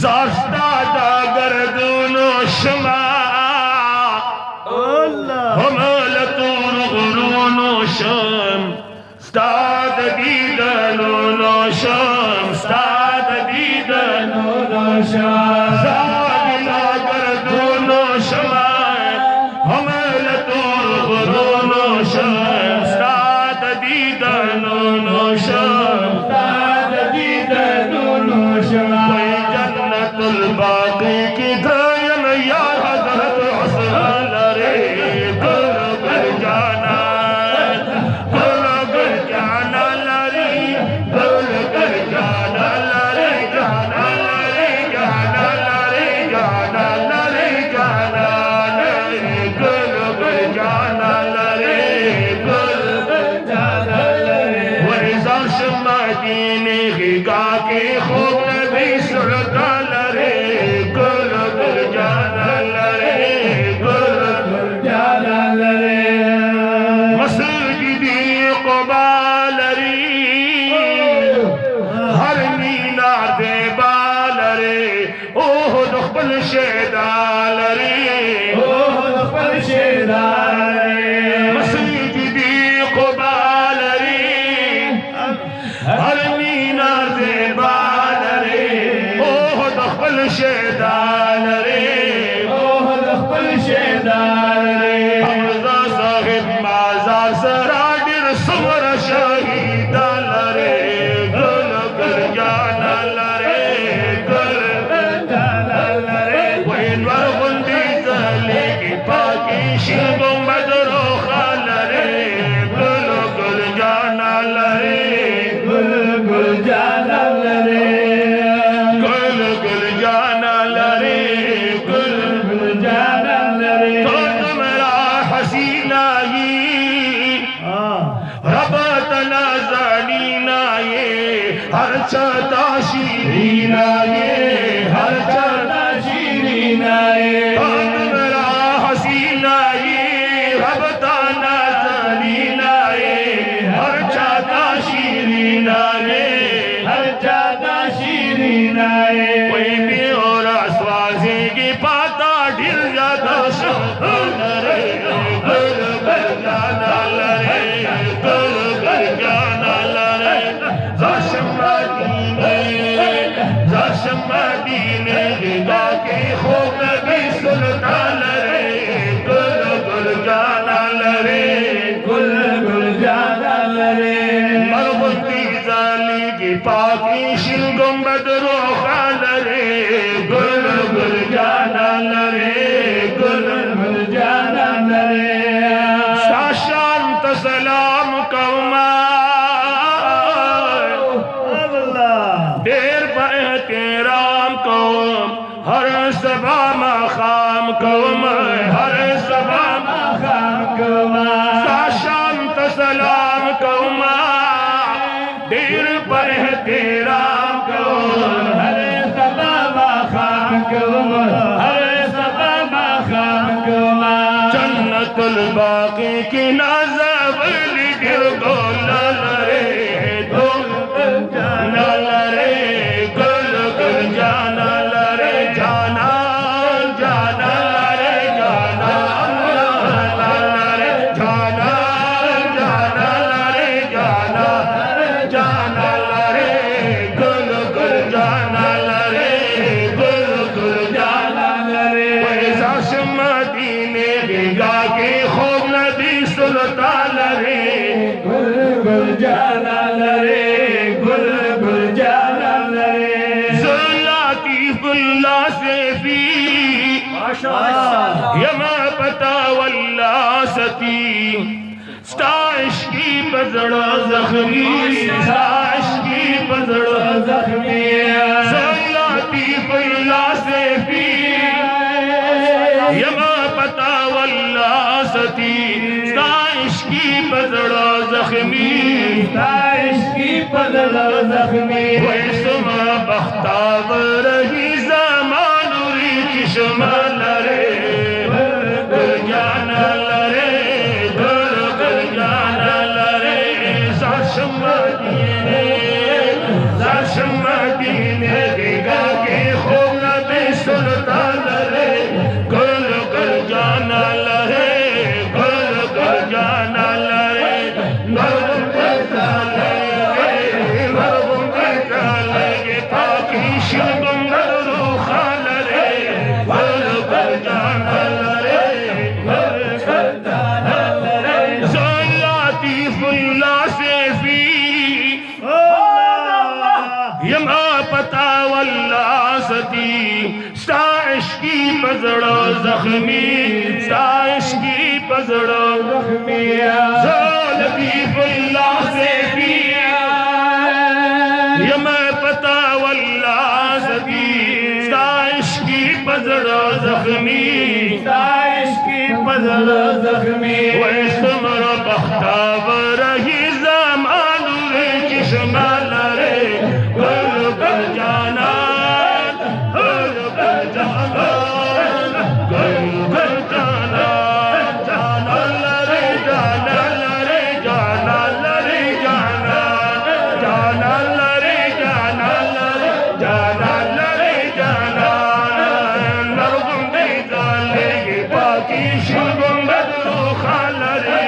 زاشتا دا گردون و شما همالت و غرون و شم ستاد دیدنون و شم ستاد دیدنون و شم زاشتا گردون و شما همالت و غرون و شم ستاد دیدنون و شم ستاد دیدنون و شم الباقي की धयन या हजरत हुसैन रे गुल गुल जाना लरी गुल गुल जाना लरी जाना लरी जाना लरी जाना लरी जाना लरी गुल गुल जाना लरी गुल गुल जाना लरी वैसा मदीने की गाके खूब नबी सुरता बाकी की नाज़ब गिर गोल रे गुल जाना रे गुल गुल जाना रे जाना जाना रे जाना रे जाना जाना रे जाना जाना रे गुल गुल जाना रे गुल गुल जाना रे वैसा मदीने गा के सुल्तान रे गुल गुल जाना रे गुल गुल जाना रे लातीफुल्लाह से भी माशाअल्लाह यमा पता वल्लाह सती स्टाश की बजड़ा जख्मी स्टाश की बजड़ा जख्मी लातीफुल्लाह से भी यमा पता वल्लाह सती की बजड़ा जख्मी की बजड़ा जख्मी वैसमा बख्तावर ही ज़मानुरी किशमल रे गुल जाना रे गुल जाना रे साशमदीने दिगा के खूब पजड़ो जख्मी साइश की पजड़ो जख्मी लतीफुल्लाह से किया ये मैं पता वल्लाह सकी साइश की पजड़ो जख्मी साइश की पजड़ो जख्मी वैश्मर बख्तावर ही ज़मान रे किशमल रे गुल गुल जाना गुल गुल जाना गुल गुल जाना जाना रे जाना रे जाना रे जाना जाना रे जाना जाना रे जाना नरगुम दे जाले बाकी शुगुम बदलो खाला रे